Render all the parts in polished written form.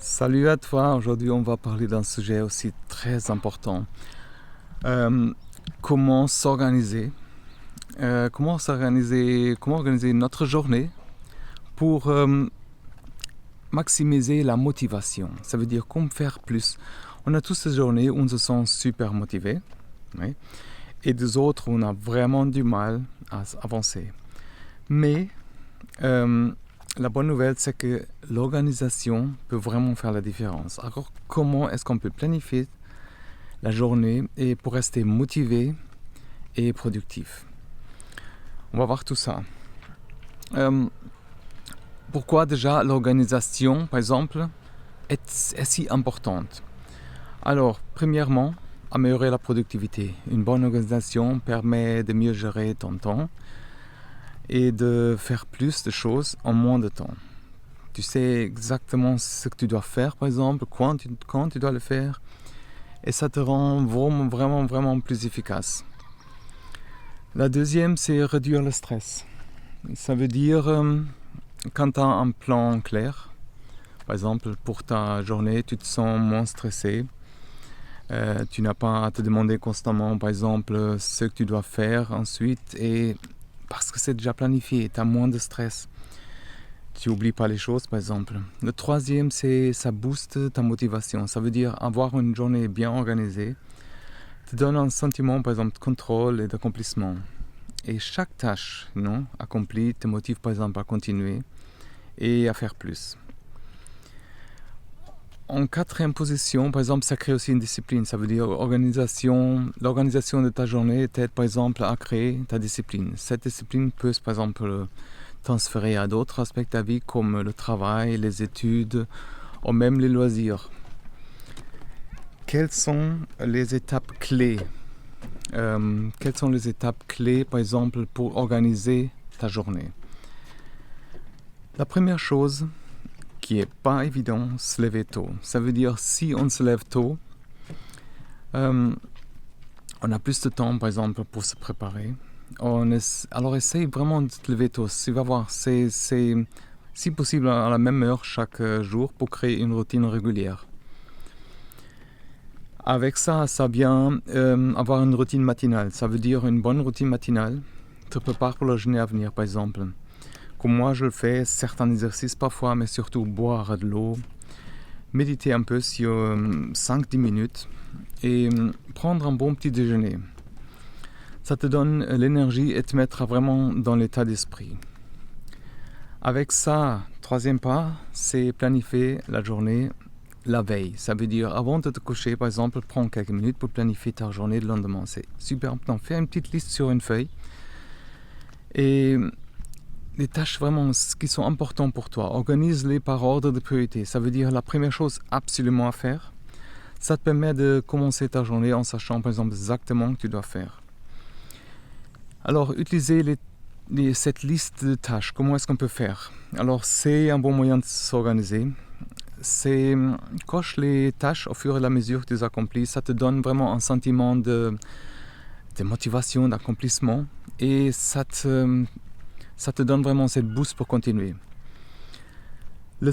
Salut à toi, aujourd'hui on va parler d'un sujet aussi très important. Euh, comment s'organiser, comment organiser notre journée pour maximiser la motivation. Ça veut dire comment faire plus. On a tous ces journées où on se sent super motivé, oui, et des autres où on a vraiment du mal à avancer. Mais la bonne nouvelle, c'est que l'organisation peut vraiment faire la différence. Alors, comment est-ce qu'on peut planifier la journée et pour rester motivé et productif? On va voir tout ça. Pourquoi déjà l'organisation, par exemple, est si importante? Alors, premièrement, améliorer la productivité. Une bonne organisation permet de mieux gérer ton temps et de faire plus de choses en moins de temps. Tu sais exactement ce que tu dois faire, par exemple, quand tu dois le faire, et ça te rend vraiment plus efficace. La deuxième, c'est réduire le stress. Ça veut dire, quand tu as un plan clair, par exemple, pour ta journée, tu te sens moins stressé. Tu n'as pas à te demander constamment, par exemple, ce que tu dois faire ensuite, et parce que c'est déjà planifié, tu as moins de stress. Tu n'oublies pas les choses, par exemple. Le troisième, c'est ça booste ta motivation. Ça veut dire avoir une journée bien organisée te donne un sentiment, par exemple, de contrôle et d'accomplissement. Et chaque tâche accomplie te motive, par exemple, à continuer et à faire plus. En quatrième position, par exemple, ça crée aussi une discipline. Ça veut dire l'organisation de ta journée t'aide, par exemple, à créer ta discipline. Cette discipline peut, par exemple, transférer à d'autres aspects de ta vie comme le travail, les études ou même les loisirs. Quelles sont les étapes clés par exemple, pour organiser ta journée? La première chose qui n'est pas évident, se lever tôt. Ça veut dire si on se lève tôt, on a plus de temps, par exemple, pour se préparer. Alors essaye vraiment de te lever tôt. Tu vas voir, c'est si possible à la même heure chaque jour pour créer une routine régulière. Avec ça vient avoir une routine matinale. Ça veut dire une bonne routine matinale te prépare pour la journée à venir, par exemple. Comme moi, je le fais, certains exercices parfois, mais surtout boire de l'eau, méditer un peu sur 5-10 minutes et prendre un bon petit déjeuner. Ça te donne l'énergie et te mettra vraiment dans l'état d'esprit. Avec ça, troisième pas, c'est planifier la journée la veille. Ça veut dire avant de te coucher, par exemple, prends quelques minutes pour planifier ta journée le lendemain. C'est super important. Fais une petite liste sur une feuille et les tâches vraiment qui sont importantes pour toi. Organise-les par ordre de priorité. Ça veut dire la première chose absolument à faire. Ça te permet de commencer ta journée en sachant, par exemple, exactement ce que tu dois faire. Alors, utiliser cette liste de tâches. Comment est-ce qu'on peut faire? Alors, c'est un bon moyen de s'organiser. C'est coche les tâches au fur et à mesure que tu les accomplis. Ça te donne vraiment un sentiment de motivation, d'accomplissement. Et ça te donne vraiment cette boost pour continuer. La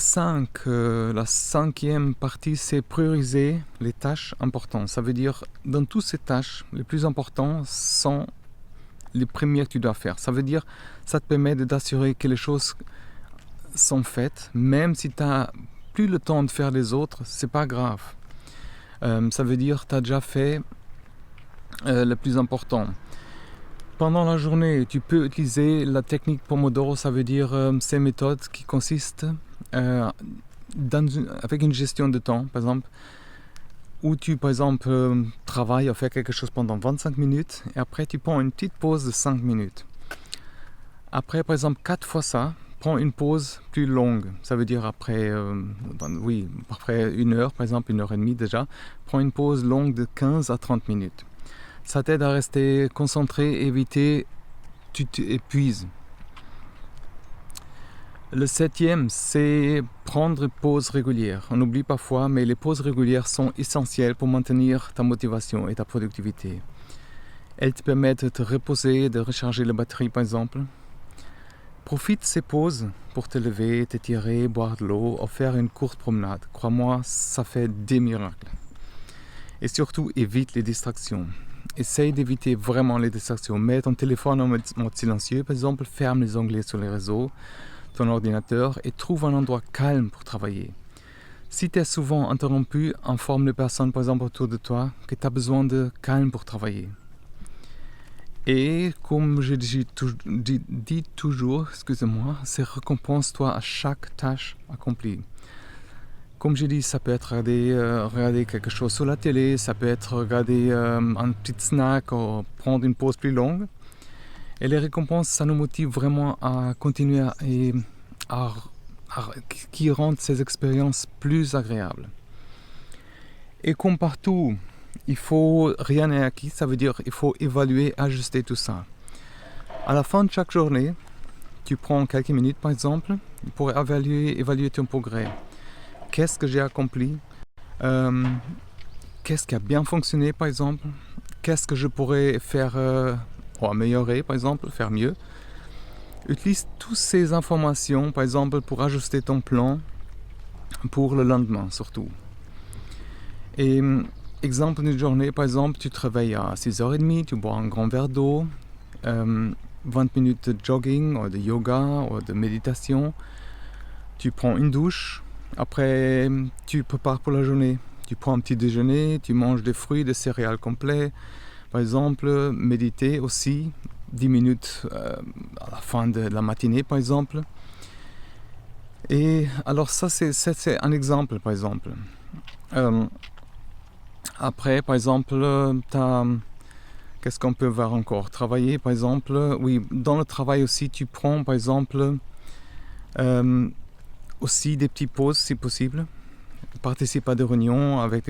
cinquième partie, c'est prioriser les tâches importantes. Ça veut dire, dans toutes ces tâches, les plus importantes sont les premières que tu dois faire. Ça veut dire, ça te permet de t'assurer que les choses sont faites, même si tu n'as plus le temps de faire les autres, c'est pas grave. Ça veut dire, tu as déjà fait le plus important. Pendant la journée, tu peux utiliser la technique Pomodoro, ça veut dire ces méthodes qui consistent avec une gestion de temps, par exemple, où tu, par exemple, travailles à faire quelque chose pendant 25 minutes et après tu prends une petite pause de 5 minutes. Après, par exemple, 4 fois ça, prends une pause plus longue. Ça veut dire après une heure, par exemple, 1h30 déjà, prends une pause longue de 15 à 30 minutes. Ça t'aide à rester concentré, éviter tu t'épuises. Le septième, c'est prendre une pause régulière. On oublie parfois, mais les pauses régulières sont essentielles pour maintenir ta motivation et ta productivité. Elles te permettent de te reposer, de recharger la batterie par exemple. Profite ces pauses pour te lever, t'étirer, boire de l'eau ou faire une courte promenade. Crois-moi, ça fait des miracles. Et surtout, évite les distractions. Essaye d'éviter vraiment les distractions. Mets ton téléphone en mode silencieux, par exemple, ferme les onglets sur les réseaux, ton ordinateur et trouve un endroit calme pour travailler. Si tu es souvent interrompu, informe les personnes, par exemple, autour de toi, que tu as besoin de calme pour travailler. Et comme je dis toujours, c'est récompense-toi à chaque tâche accomplie. Comme je dis, ça peut être regarder quelque chose sur la télé, ça peut être regarder un petit snack ou prendre une pause plus longue. Et les récompenses, ça nous motive vraiment à continuer qui rendent ces expériences plus agréables. Et comme partout, rien n'est acquis, ça veut dire il faut évaluer, ajuster tout ça. À la fin de chaque journée, tu prends quelques minutes par exemple pour évaluer ton progrès. Qu'est-ce que j'ai accompli? Qu'est-ce qui a bien fonctionné par exemple? Qu'est-ce que je pourrais faire améliorer par exemple, faire mieux? Utilise toutes ces informations par exemple pour ajuster ton plan pour le lendemain surtout. Et exemple d'une journée, par exemple, tu te réveilles à 6h30, tu bois un grand verre d'eau, 20 minutes de jogging ou de yoga ou de méditation, tu prends une douche, après tu prépares pour la journée, tu prends un petit déjeuner, tu manges des fruits, des céréales complets, par exemple, méditer aussi, 10 minutes à la fin de la matinée par exemple. Et alors ça c'est un exemple par exemple. Après, par exemple, qu'est-ce qu'on peut voir encore? Travailler, par exemple, oui, dans le travail aussi, tu prends, par exemple, aussi des petites pauses, si possible. Participe à des réunions avec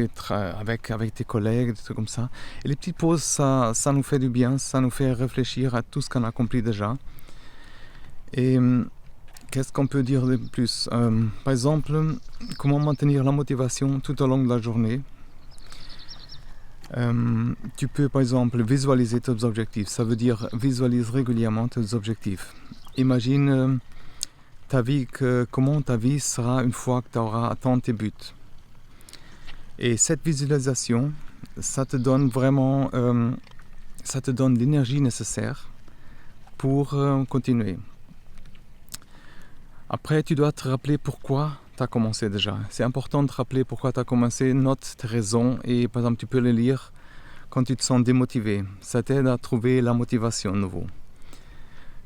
tes collègues, des trucs comme ça. Et les petites pauses, ça nous fait du bien, ça nous fait réfléchir à tout ce qu'on a accompli déjà. Et qu'est-ce qu'on peut dire de plus? Par exemple, comment maintenir la motivation tout au long de la journée? Tu peux par exemple visualiser tes objectifs, ça veut dire visualise régulièrement tes objectifs. Imagine comment ta vie sera une fois que tu auras atteint tes buts. Et cette visualisation, ça te donne vraiment l'énergie nécessaire pour continuer. Après, tu dois te rappeler pourquoi tu as commencé déjà. C'est important de te rappeler pourquoi tu as commencé, note tes raisons et par exemple tu peux les lire quand tu te sens démotivé. Ça t'aide à trouver la motivation de nouveau.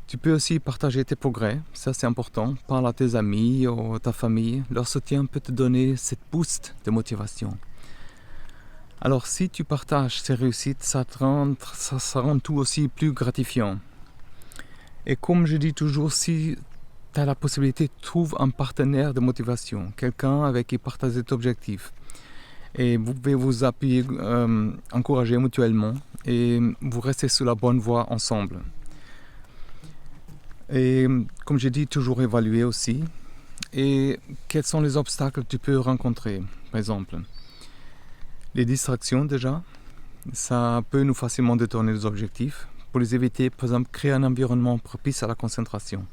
Tu peux aussi partager tes progrès, ça c'est important. Parle à tes amis ou à ta famille. Leur soutien peut te donner cette boost de motivation. Alors si tu partages ces réussites, ça rend tout aussi plus gratifiant. Et comme je dis toujours, si tu as la possibilité, trouve un partenaire de motivation, quelqu'un avec qui partager tes objectifs. Et vous pouvez vous appuyer, encourager mutuellement et vous restez sur la bonne voie ensemble. Et comme j'ai dit, toujours évaluer aussi. Et quels sont les obstacles que tu peux rencontrer, par exemple? Les distractions déjà, ça peut nous facilement détourner les objectifs. Pour les éviter, par exemple, créer un environnement propice à la concentration.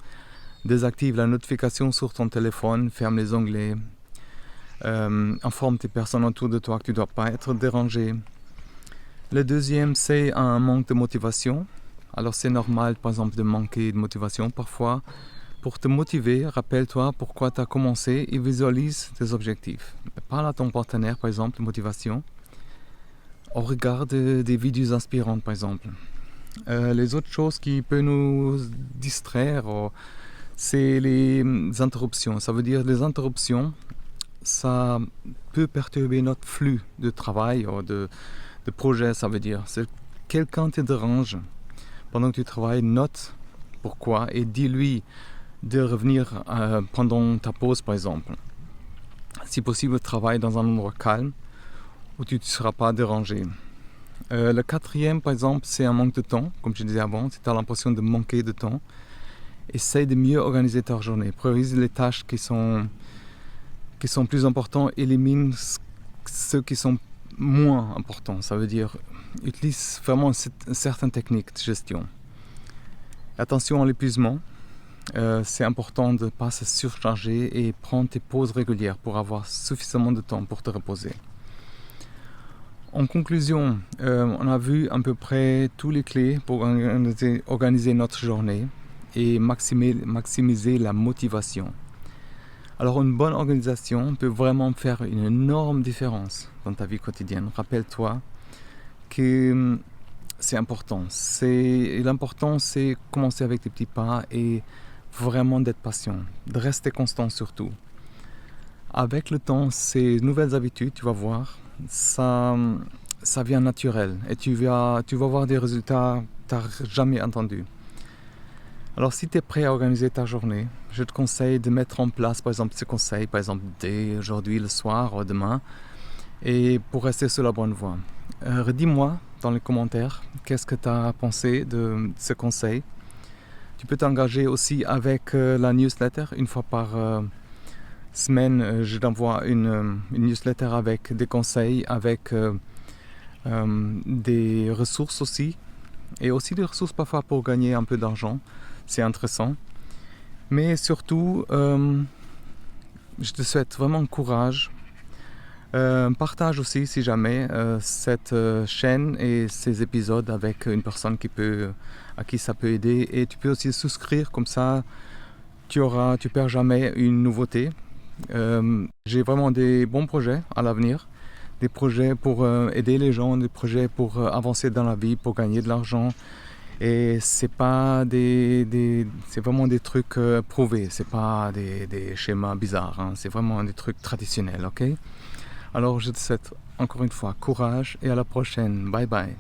Désactive la notification sur ton téléphone, ferme les onglets, informe tes personnes autour de toi que tu ne dois pas être dérangé. Le deuxième, c'est un manque de motivation. Alors c'est normal, par exemple, de manquer de motivation parfois. Pour te motiver, rappelle-toi pourquoi tu as commencé et visualise tes objectifs. Parle à ton partenaire, par exemple, de motivation. On regarde des vidéos inspirantes, par exemple. Les autres choses qui peuvent nous distraire, c'est les interruptions. Ça veut dire les interruptions, ça peut perturber notre flux de travail ou de projet. Ça veut dire, c'est quelqu'un te dérange pendant que tu travailles, note pourquoi et dis-lui de revenir pendant ta pause, par exemple. Si possible, travaille dans un endroit calme où tu ne seras pas dérangé. Le quatrième, par exemple, c'est un manque de temps. Comme je disais avant, si tu as l'impression de manquer de temps, essaye de mieux organiser ta journée. Priorise les tâches qui sont plus importantes, élimine ceux qui sont moins importants. Ça veut dire, utilise vraiment une certaine technique de gestion. Attention à l'épuisement. c'est important de ne pas se surcharger et prendre tes pauses régulières pour avoir suffisamment de temps pour te reposer. En conclusion, on a vu à peu près tous les clés pour organiser notre journée et maximiser la motivation. Alors une bonne organisation peut vraiment faire une énorme différence dans ta vie quotidienne. Rappelle-toi que c'est important. L'important, c'est commencer avec des petits pas et vraiment d'être patient, de rester constant surtout. Avec le temps, ces nouvelles habitudes, tu vas voir, ça vient naturel et tu vas voir des résultats que tu n'as jamais entendus. Alors si tu es prêt à organiser ta journée, je te conseille de mettre en place par exemple ces conseils, par exemple dès aujourd'hui, le soir ou demain, et pour rester sur la bonne voie. Redis-moi dans les commentaires qu'est-ce que tu as pensé de ce conseil. Tu peux t'engager aussi avec la newsletter. Une fois par semaine, je t'envoie une newsletter avec des conseils, avec des ressources aussi, et aussi des ressources parfois pour gagner un peu d'argent. C'est intéressant. Mais surtout, je te souhaite vraiment courage. Partage aussi si jamais cette chaîne et ces épisodes avec une personne à qui ça peut aider, et tu peux aussi souscrire, comme ça tu perds jamais une nouveauté. J'ai vraiment des bons projets à l'avenir, des projets pour aider les gens, des projets pour avancer dans la vie, pour gagner de l'argent, et c'est vraiment des trucs prouvés, c'est pas des schémas bizarres, hein. C'est vraiment des trucs traditionnels, ok? Alors je te souhaite encore une fois courage et à la prochaine. Bye bye.